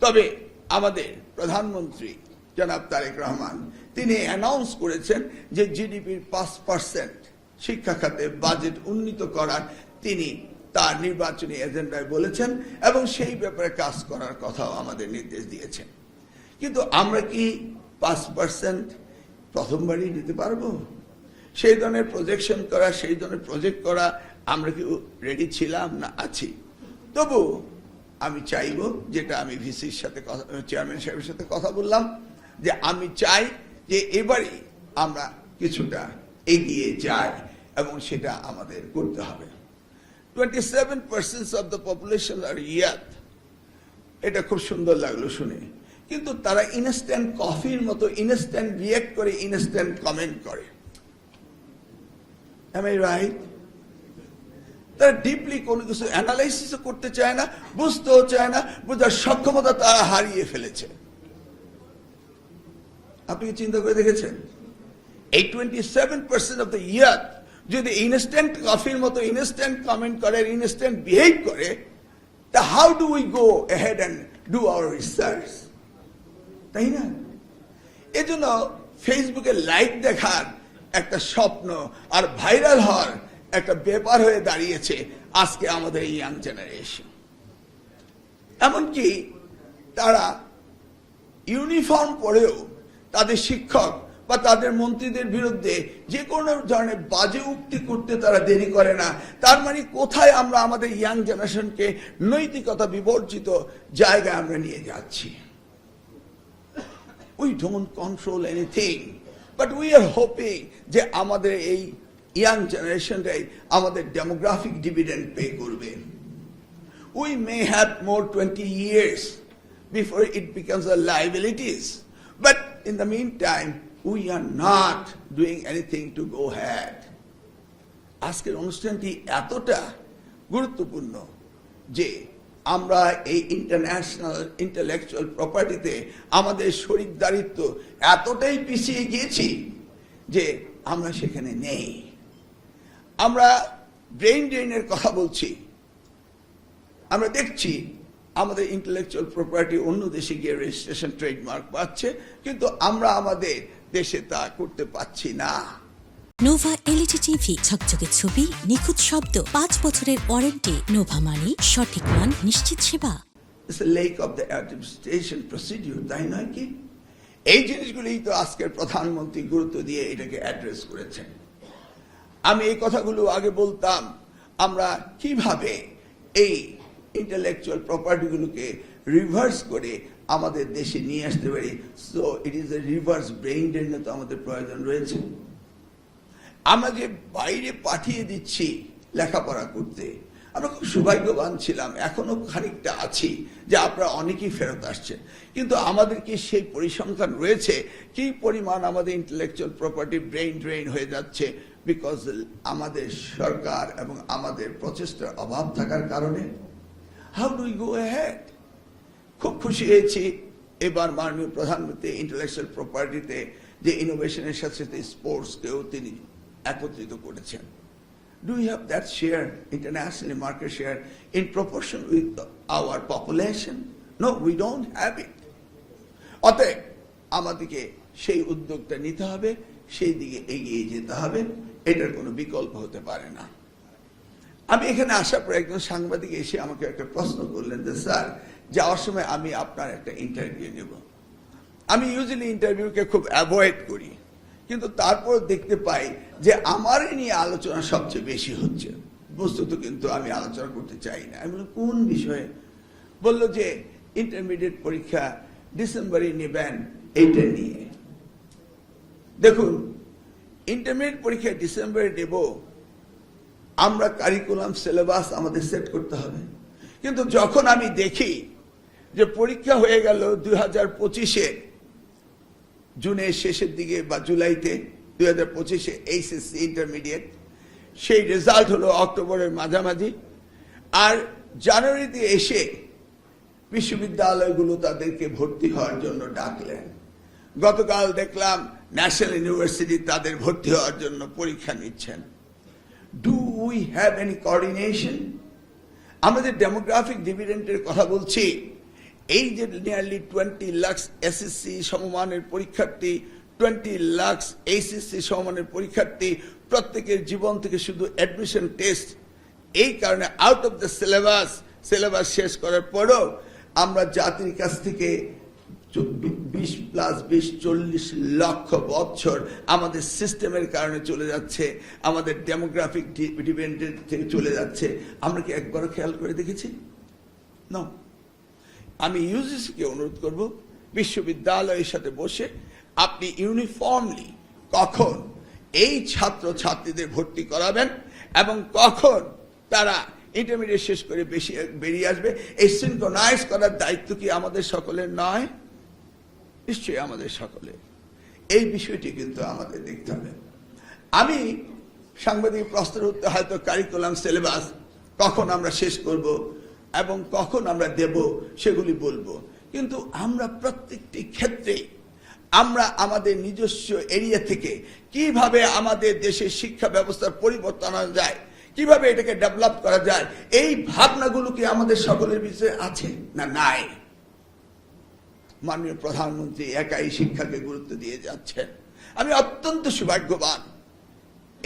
তবে আমাদের প্রধানমন্ত্রী জনাব তারেক রহমান তিনি অ্যানাউন্স করেছেন যে জিডিপির 5% শিক্ষা খাতে বাজেট উন্নীত করার তিনি তার নির্বাচনী এজেন্ডায় বলেছেন এবং সেই ব্যাপারে কাজ করার কথাও আমাদের নির্দেশ দিয়েছেন। কিন্তু আমরা কি 5% প্রথমবারই নিতে পারবো? সেই ধরনের প্রজেকশন করা, সেই ধরনের প্রজেক্ট করা আমরা কি রেডি ছিলাম না আছি? তবু আমি চাইব, যেটা আমি ভিসির সাথে চেয়ারম্যান সাহেবের সাথে কথা বললাম, যে আমি চাই যে এবারই আমরা কিছুটা এগিয়ে যাই এবং সেটা আমাদের করতে হবে। 27% of the population are youth. এটা খুব সুন্দর লাগলো শুনে, কিন্তু তারা ইনস্ট্যান্ট কফির মতো ইনস্ট্যান্ট রিঅ্যাক্ট করে, ইনস্ট্যান্ট কমেন্ট করে। Am I right? তারা ডিপলি কোনো কিছু অ্যানালাইসিসও করতে চায় না, বুঝতেও চায় না, বোঝার সক্ষমতা তারা হারিয়ে ফেলেছে। আপনি কি চিন্তা করে দেখেছেন? এই 27% of the youth যদি ইনস্ট্যান্ট কফির মতো ইনস্ট্যান্ট কমেন্ট করে, ইনস্ট্যান্ট বিহেভ করে, তা how do we go ahead and do our research? তাই না? এজন্য ফেসবুকে লাইক দেখার একটা স্বপ্ন আর ভাইরাল হওয়ার একটা ব্যাপার হয়ে দাঁড়িয়েছে আজকে আমাদের এই ইয়াং জেনারেশন। এমনকি তারা ইউনিফর্ম পরেও তাদের শিক্ষক বা তাদের মন্ত্রীদের বিরুদ্ধে যে কোনো ধরনের বাজে উক্তি করতে তারা দেরি করে না। তার মানে কোথায় আমরা আমাদের ইয়াং জেনারেশনকে নৈতিকতা বিবর্জিত জায়গায় আমরা নিয়ে যাচ্ছি? We don't control anything, but we are hoping যে আমাদের এই ইয়াং জেনারেশনটাই আমাদের ডেমোগ্রাফিক ডিভিডেন্ড পে করবে। We may have more 20 years before it becomes a liabilities, but in the meantime we are not doing anything to go ahead. আজকের অনুষ্ঠানটি এতটা গুরুত্বপূর্ণ যে আমরা এই ইন্টারন্যাশনাল ইন্টেলেকচুয়াল প্রপার্টিতে আমাদের শরিকদারিত্ব এতটাই পিছিয়ে গিয়েছি যে আমরা সেখানে নেই। আমরা ব্রেইন ড্রেনের কথা বলছি, আমরা দেখছি আমাদের ইন্টেলেকচুয়াল প্রপার্টি অন্য দেশে গিয়ে রেজিস্ট্রেশন ট্রেডমার্ক পাচ্ছে, কিন্তু আমরা আমাদের দেশে তা করতে পারছি না। নোভা এলইডি টিভি, ঝকঝকে ছবি, নিখুঁত শব্দ, 5 বছরের ওয়ারেন্টি। নোভা মানে সঠিক মান, নিশ্চিত সেবা। It's a lack of the administration procedure, তাই নয় কি? এই জিনিসগুলোই তো আজকের প্রধানমন্ত্রী গুরুত্ব দিয়ে এটাকে অ্যাড্রেস করেছেন। আমি এই কথাগুলো আগে বলতাম, আমরা কিভাবে এই ইন্টেলেকচুয়াল প্রপার্টিগুলোকে রিভার্স করে আমাদের দেশে নিয়ে আসতে পারি। So it is a reverse brain ড্রেনের তো আমাদের প্রয়োজন রয়েছে। আমরা যে বাইরে পাঠিয়ে দিচ্ছি লেখাপড়া করতে, আমরা খুব সৌভাগ্যবান ছিলাম, এখনো খানিকটা আছি যে আপনারা অনেকেই ফেরত আসছেন, কিন্তু আমাদের কি সেই পরিসংখ্যান রয়েছে কি পরিমাণ আমাদের ইন্টেলেকচুয়াল প্রপার্টি ব্রেইন ড্রেইন হয়ে যাচ্ছে? বিকজ আমাদের সরকার এবং আমাদের প্রচেষ্টার অভাব থাকার কারণে। How do we go ahead? খুব খুশি হয়েছি এবার মাননীয় প্রধানমন্ত্রী ইন্টেলেকচুয়াল প্রপার্টিতে যে ইনোভেশনের সাথে সাথে স্পোর্টসকেও তিনি একত্রিত করেছেন। Do we have that share, internationally market share, in proportion with our population? No, we don't have it. অতএব আমাদেরকে সেই উদ্যোগটা নিতে হবে, সেই দিকে এগিয়ে যেতে হবে, এটার কোনো বিকল্প হতে পারে না। আমি এখানে আসার পর একজন সাংবাদিক এসে আমাকে একটা প্রশ্ন করলেন যে স্যার, যাওয়ার সময় আমি আপনার একটা ইন্টারভিউ নেব। আমি ইউজুয়ালি ইন্টারভিউকে খুব অ্যাভয়েড করি, কিন্তু তারপর দেখতে পাই যে আমার নিয়ে আলোচনা সবচেয়ে বেশি হচ্ছে। বস্তুত কিন্তু আমি আলোচনা করতে চাই না। আমি বললাম কোন বিষয়ে? বললো যে ইন্টারমিডিয়েট পরীক্ষা ডিসেম্বরে নেবেন, এইটা নিয়ে। দেখুন, ইন্টারমিডিয়েট পরীক্ষা ডিসেম্বরে নেব, আমরা কারিকুলাম সিলেবাস আমাদের সেট করতে হবে। কিন্তু যখন আমি দেখি যে পরীক্ষা হয়ে গেল 2025-এ জুনের শেষের দিকে বা জুলাইতে, 2025-এ এইচএসসি ইন্টারমিডিয়েট, সেই রেজাল্ট হলো অক্টোবরের মাঝামাঝি, আর জানুয়ারিতে এসে বিশ্ববিদ্যালয়গুলো তাদেরকে ভর্তি হওয়ার জন্য ডাকলেন। গতকাল দেখলাম ন্যাশনাল ইউনিভার্সিটি তাদের ভর্তি হওয়ার জন্য পরীক্ষা নিচ্ছেন। Do we have any coordination? আমাদের ডেমোগ্রাফিক ডিভিডেন্টের কথা বলছি, এই যে নিয়ারলি 20 লাখ এসএসসি সমমানের পরীক্ষার্থী, 20 লাখ এইচএসসি সমমানের পরীক্ষার্থী, প্রত্যেকের জীবন থেকে শুধু অ্যাডমিশন টেস্ট, এই কারণে আউট অফ দ্য সিলেবাস শেষ করার পরও আমরা জাতির কাছ থেকে 20+20 40 লক্ষ বছর আমাদের সিস্টেমের কারণে চলে যাচ্ছে, আমাদের ডেমোগ্রাফিক ডিপেন্ডেন্ট থেকে চলে যাচ্ছে। আমরা কি একবারও খেয়াল করে দেখেছি? না। আমি ইউজিসিকে অনুরোধ করব, বিশ্ববিদ্যালয়ের সাথে বসে আপনি ইউনিফর্মলি কখন এই ছাত্র ছাত্রীদের ভর্তি করাবেন এবং কখন তারা ইন্টারমিডিয়েট শেষ করে বেরিয়ে আসবে, এই সিনক্রোনাইজ করার দায়িত্ব কি আমাদের সকলের নয়? নিশ্চয়ই আমাদের সকলের। এই বিষয়টি কিন্তু আমাদের দেখতে হবে। আমি সাংবাদিক প্রশ্নের উত্তর হয়তো কারিকুলাম সিলেবাস কখন আমরা শেষ করব এবং কখন আমরা দেব সেগুলি বলবো, কিন্তু আমরা প্রত্যেকটি ক্ষেত্রে আমরা আমাদের নিজস্ব এরিয়া থেকে কিভাবে আমাদের দেশের শিক্ষা ব্যবস্থার পরিবর্তন আনা যায়, কিভাবে এটাকে ডেভেলপ করা যায়, এই ভাবনাগুলো কি আমাদের সকলের বিষয়ে আছে না নাই? মাননীয় প্রধানমন্ত্রী একাই শিক্ষাকে গুরুত্ব দিয়ে যাচ্ছেন। আমি অত্যন্ত সৌভাগ্যবান,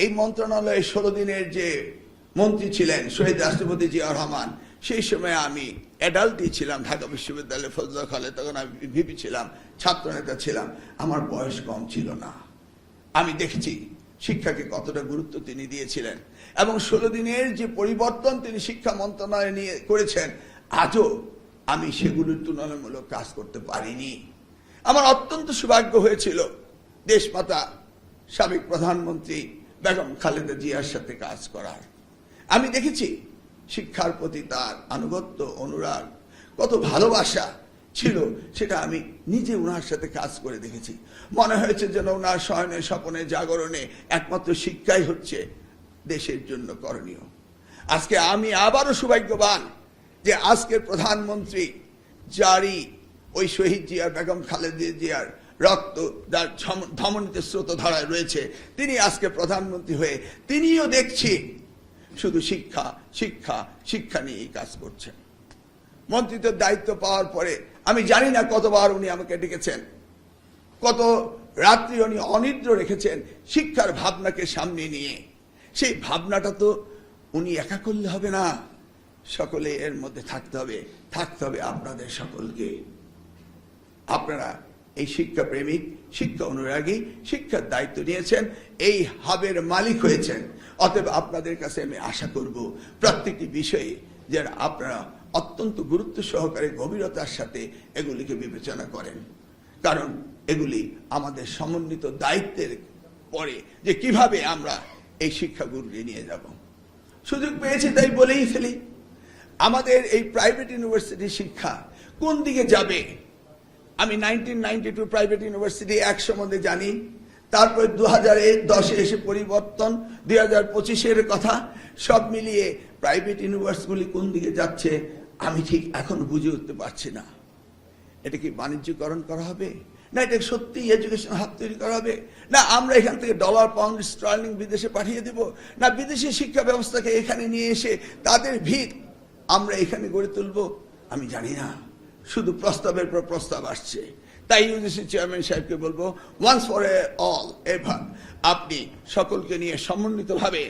এই মন্ত্রণালয়ে 16 দিনের যে মন্ত্রী ছিলেন শহীদ রাষ্ট্রপতি জিয়া রহমান, সেই সময় আমি অ্যাডাল্টই ছিলাম ঢাকা বিশ্ববিদ্যালয়ে ফজলুল হলে, তখন আমি ভিপি ছিলাম, ছাত্রনেতা ছিলাম। আমার বয়স কম ছিল না। আমি দেখছি শিক্ষাকে কতটা গুরুত্ব তিনি দিয়েছিলেন এবং 16 দিনের যে পরিবর্তন তিনি শিক্ষা মন্ত্রণালয়ে নিয়ে করেছেন, আজও আমি সেগুলোর তুলনামূলক কাজ করতে পারিনি। আমার অত্যন্ত সৌভাগ্য হয়েছিল দেশমাতা সাবেক প্রধানমন্ত্রী বেগম খালেদা জিয়ার সাথে কাজ করার। আমি দেখেছি শিক্ষার প্রতি তার আনুগত্য, অনুরাগ, কত ভালোবাসা ছিল, সেটা আমি নিজে ওনার সাথে কাজ করে দেখেছি। মনে হয়েছে যেন ওনার শয়নে স্বপনে জাগরণে একমাত্র শিক্ষাই হচ্ছে দেশের জন্য করণীয়। আজকে আমি আবারও সৌভাগ্যবান যে আজকের প্রধানমন্ত্রী, যারই ওই শহীদ জিয়া বেগম খালেদা জিয়ার রক্ত যার ধমনীতে স্রোত ধারায় রয়েছে, তিনি আজকে প্রধানমন্ত্রী হয়ে তিনিও দেখছি শুধু শিক্ষা শিক্ষা শিক্ষা নিয়েই কাজ করছেন। মন্ত্রিত্বের দায়িত্ব পাওয়ার পরে আমি জানি না কতবার উনি আমাকে ডেকেছেন, কত রাত্রি উনি অনিদ্র রেখেছেন শিক্ষার ভাবনাকে সামনে নিয়ে। সেই ভাবনাটা তো উনি একা করলে হবে না, সকলে এর মধ্যে থাকতে হবে আপনাদের সকলকে। আপনারা এই শিক্ষা প্রেমিক, শিক্ষা অনুরাগী, শিক্ষার দায়িত্ব নিয়েছেন, এই হাবের মালিক হয়েছেন। অতএব আপনাদের কাছে আমি আশা করব প্রত্যেকটি বিষয়ে যেন আপনারা অত্যন্ত গুরুত্ব সহকারে গভীরতার সাথে এগুলিকে বিবেচনা করেন, কারণ এগুলি আমাদের সমন্বিত দায়িত্বের পরে যে কিভাবে আমরা এই শিক্ষাগুলি নিয়ে যাব। সুযোগ পেয়েছি তাই বলেই ফেলি, আমাদের এই প্রাইভেট ইউনিভার্সিটি শিক্ষা কোন দিকে যাবে। আমি 1992 প্রাইভেট ইউনিভার্সিটি এক সম্বন্ধে জানি, তারপর 2010 এসে পরিবর্তন, 2025 কথা, সব মিলিয়ে প্রাইভেট ইউনিভার্সিটিগুলি কোন দিকে যাচ্ছে আমি ঠিক এখন বুঝে উঠতে পারছি না। এটা কি বাণিজ্যকরণ করা হবে, না এটা সত্যি এডুকেশন হাব তৈরি করা হবে, না আমরা এখান থেকে ডলার পাউন্ড স্টার্লিং বিদেশে পাঠিয়ে দেব, না বিদেশি শিক্ষা ব্যবস্থাকে এখানে নিয়ে এসে তাদের ভিত আমরা এখানে গড়ে তুলব, আমি জানি না। শুধু প্রস্তাবের পর প্রস্তাব আসছে। তাই ইউজিসি চেয়ারম্যান সাহেবকে বলবো, ওয়ান্স ফর অল এভার আপনি সকলকে নিয়ে সমন্বিতভাবে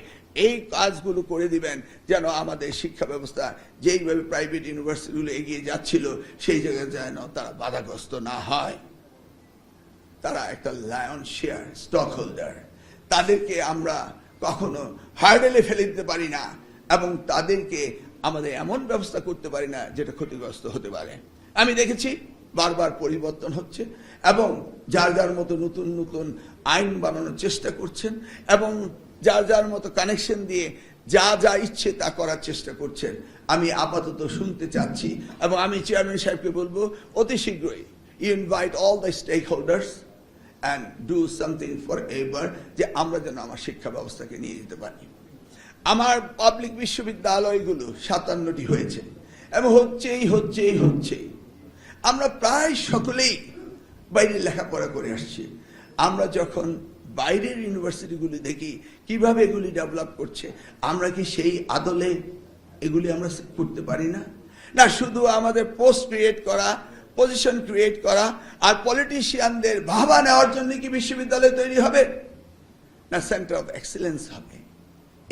এই কাজগুলো করে দিবেন, যেন আমাদের শিক্ষা ব্যবস্থা যেইভাবে প্রাইভেট ইউনিভার্সিটিগুলো এগিয়ে যাচ্ছিল সেই জায়গায় যেন তারা বাধাগ্রস্ত না হয়। তারা একটা লায়ন শেয়ার স্টক হোল্ডার, তাদেরকে আমরা কখনো হার্ডেলে ফেলে দিতে পারি না এবং তাদেরকে আমাদের এমন ব্যবস্থা করতে পারি না যেটা ক্ষতিগ্রস্ত হতে পারে। আমি দেখেছি বারবার পরিবর্তন হচ্ছে এবং যার যার মতো নতুন নতুন আইন বানানোর চেষ্টা করছেন এবং যার যার মতো কানেকশন দিয়ে যা যা ইচ্ছে তা করার চেষ্টা করছেন। আমি আপাতত শুনতে চাচ্ছি এবং আমি চেয়ারম্যান সাহেবকে বলবো অতি শীঘ্রই you invite all the stakeholders and do something for forever আমরা যেন আমার শিক্ষা ব্যবস্থাকে নিয়ে যেতে পারি। আমার পাবলিক বিশ্ববিদ্যালয়গুলো 57টি হয়েছে এবং হচ্ছেই। আমরা প্রায় সকলেই বাইরে লেখাপড়া করে আসছি। আমরা যখন বাইরের ইউনিভার্সিটিগুলি দেখি কিভাবে এগুলি ডেভেলপ করছে, আমরা কি সেই আদলে এগুলি আমরা করতে পারি না? না শুধু আমাদের পোস্ট ক্রিয়েট করা, পজিশন ক্রিয়েট করা আর পলিটিশিয়ানদের ভাবা নেওয়ার জন্য কি বিশ্ববিদ্যালয় তৈরি হবে, না সেন্টার অফ এক্সেলেন্স হবে?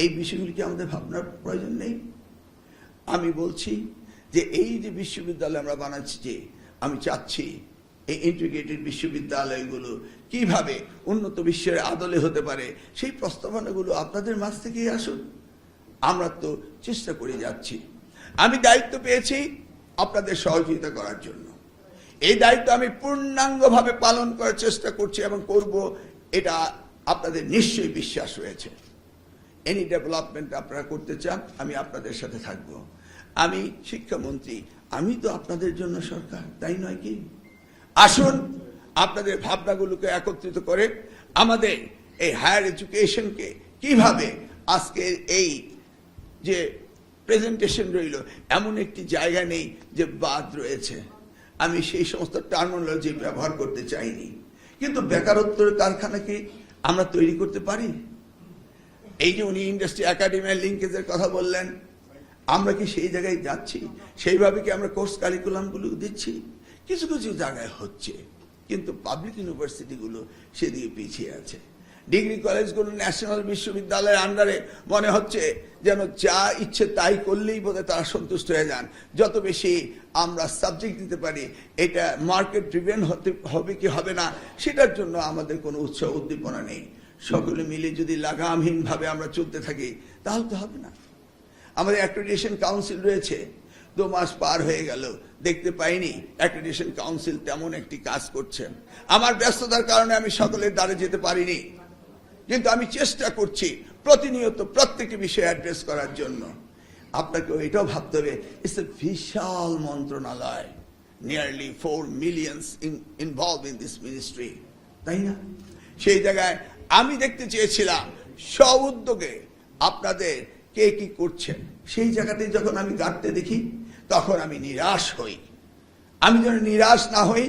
এই বিষয়গুলি কি আমাদের ভাবনার প্রয়োজন নেই? আমি বলছি যে এই যে বিশ্ববিদ্যালয় আমরা বানাচ্ছি, যে আমি চাচ্ছি এই ইন্টিগ্রেটেড বিশ্ববিদ্যালয়গুলো কিভাবে উন্নত বিশ্বের আদলে হতে পারে, সেই প্রস্তাবনাগুলো আপনাদের মাঝ থেকেই আসুন। আমরা তো চেষ্টা করে যাচ্ছি। আমি দায়িত্ব পেয়েছি আপনাদের সহযোগিতা করার জন্য। এই দায়িত্ব আমি পূর্ণাঙ্গভাবে পালন করার চেষ্টা করছি এবং করব, এটা আপনাদের নিশ্চয়ই বিশ্বাস রয়েছে। এনি ডেভেলপমেন্ট আপনারা করতে চান, আমি আপনাদের সাথে থাকব। আমি শিক্ষামন্ত্রী, আমি তো আপনাদের জন্য সরকার, তাই নয় কি? আসুন আপনাদের ভাবনাগুলোকে একত্রিত করে আমাদের এই হায়ার এডুকেশনকে কিভাবে আজকে এই যে প্রেজেন্টেশন রইল, এমন একটি জায়গা নেই যে বাদ রয়েছে। আমি সেই সমস্ত টার্মিনোলজি ব্যবহার করতে চাইনি, কিন্তু বেকারত্বের কারখানাকে আমরা তৈরি করতে পারি। এই যে উনি ইন্ডাস্ট্রি একাডেমির লিঙ্কেজের কথা বললেন, আমরা কি সেই জায়গায় যাচ্ছি? সেইভাবে কি আমরা কোর্স কারিকুলামগুলো দিচ্ছি? কিছু কিছু জায়গায় হচ্ছে, কিন্তু পাবলিক ইউনিভার্সিটিগুলো সেদিকে পিছিয়ে আছে। ডিগ্রি কলেজগুলো ন্যাশনাল বিশ্ববিদ্যালয়ের আন্ডারে মনে হচ্ছে যেন যা ইচ্ছে তাই করলেই বোধহয় তারা সন্তুষ্ট হয়ে যান। যত বেশি আমরা সাবজেক্ট দিতে পারি, এটা মার্কেট ড্রিভেন হবে কি হবে না, সেটার জন্য আমাদের কোনো উৎসাহ উদ্দীপনা নেই। সকলে মিলে যদি লাগামহীনভাবে আমরা চলতে থাকি, তাহলে তো হবে না। আমাদের অ্যাক্রেডিটেশন কাউন্সিল রয়েছে, 2 মাস পার হয়ে গেল, দেখতে পাইনি অ্যাক্রেডিটেশন কাউন্সিল তেমন একটি কাজ করছেন। আমার ব্যস্ততার কারণে আমি সকলের দ্বারে যেতে পারিনি, কিন্তু আমি চেষ্টা করছি প্রতিনিয়ত প্রত্যেকটি বিষয় অ্যাড্রেস করার জন্য। আপনাকে এটাও ভাবতে হবে, ইটস এ বিশাল মন্ত্রণালয়, nearly 4 million involve in this ministry, তাই না? সেই জায়গায় আমি দেখতে চেয়েছিলাম সব উদ্যোগে আপনাদের কে কি করছেন। সেই জায়গাতে যখন আমি গাঁটতে দেখি, তখন আমি নিরাশ হই। আমি যেন নিরাশ না হই,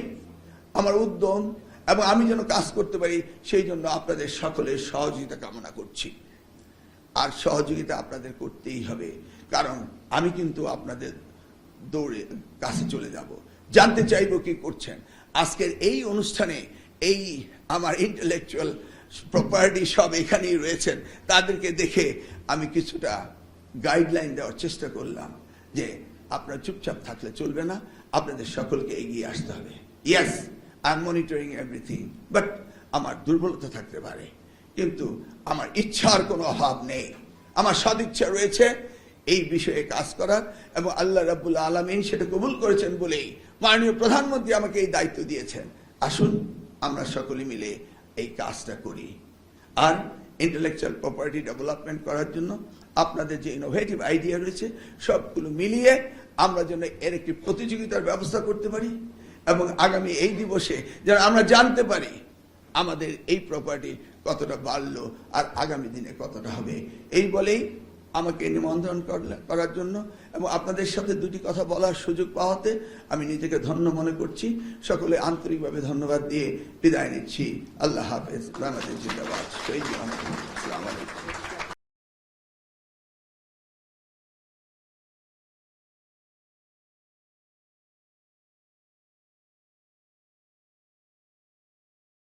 আমার উদ্যম এবং আমি যেন কাজ করতে পারি, সেই জন্য আপনাদের সকলের সহযোগিতা কামনা করছি। আর সহযোগিতা আপনাদের করতেই হবে, কারণ আমি কিন্তু আপনাদের দৌড়ে কাছে চলে যাব, জানতে চাইব কি করছেন। আজকের এই অনুষ্ঠানে এই আমার ইন্টেলেকচুয়াল প্রপার্টি সব এখানেই রয়েছেন, তাদেরকে দেখে আমি কিছুটা গাইডলাইন দেওয়ার চেষ্টা করলাম যে আপনারা চুপচাপ থাকলে চলবে না, আপনাদের সকলকে এগিয়ে আসতে হবে। Yes, I am monitoring everything, but আমার দুর্বলতা থাকতে পারে, কিন্তু আমার ইচ্ছার কোনো অভাব নেই। আমার সদিচ্ছা রয়েছে এই বিষয়ে কাজ করার, এবং আল্লাহ রাব্বুল আলামিন সেটা কবুল করেছেন বলেই মাননীয় প্রধানমন্ত্রী আমাকে এই দায়িত্ব দিয়েছেন। আসুন আমরা সকলে মিলে এই কাজটা করি। আর ইন্টেলেকচুয়াল প্রপার্টি ডেভেলপমেন্ট করার জন্য আপনাদের যে ইনোভেটিভ আইডিয়া রয়েছে, সবগুলো মিলিয়ে আমরা যেন এর একটি প্রতিযোগিতার ব্যবস্থা করতে পারি, এবং আগামী এই দিবসে যেন আমরা জানতে পারি আমাদের এই প্রপার্টি কতটা বাড়লো আর আগামী দিনে কতটা হবে। এই বলেই আমাকে নিমন্ত্রণ করার জন্য এবং আপনাদের সাথে দুটি কথা বলার সুযোগ পাওয়াতে আমি নিজেকে ধন্য মনে করছি। সকলে আন্তরিকভাবে ধন্যবাদ দিয়ে বিদায় নিচ্ছি। আল্লাহ হাফেজ। বাংলাদেশ জিন্দাবাদ। শহীদ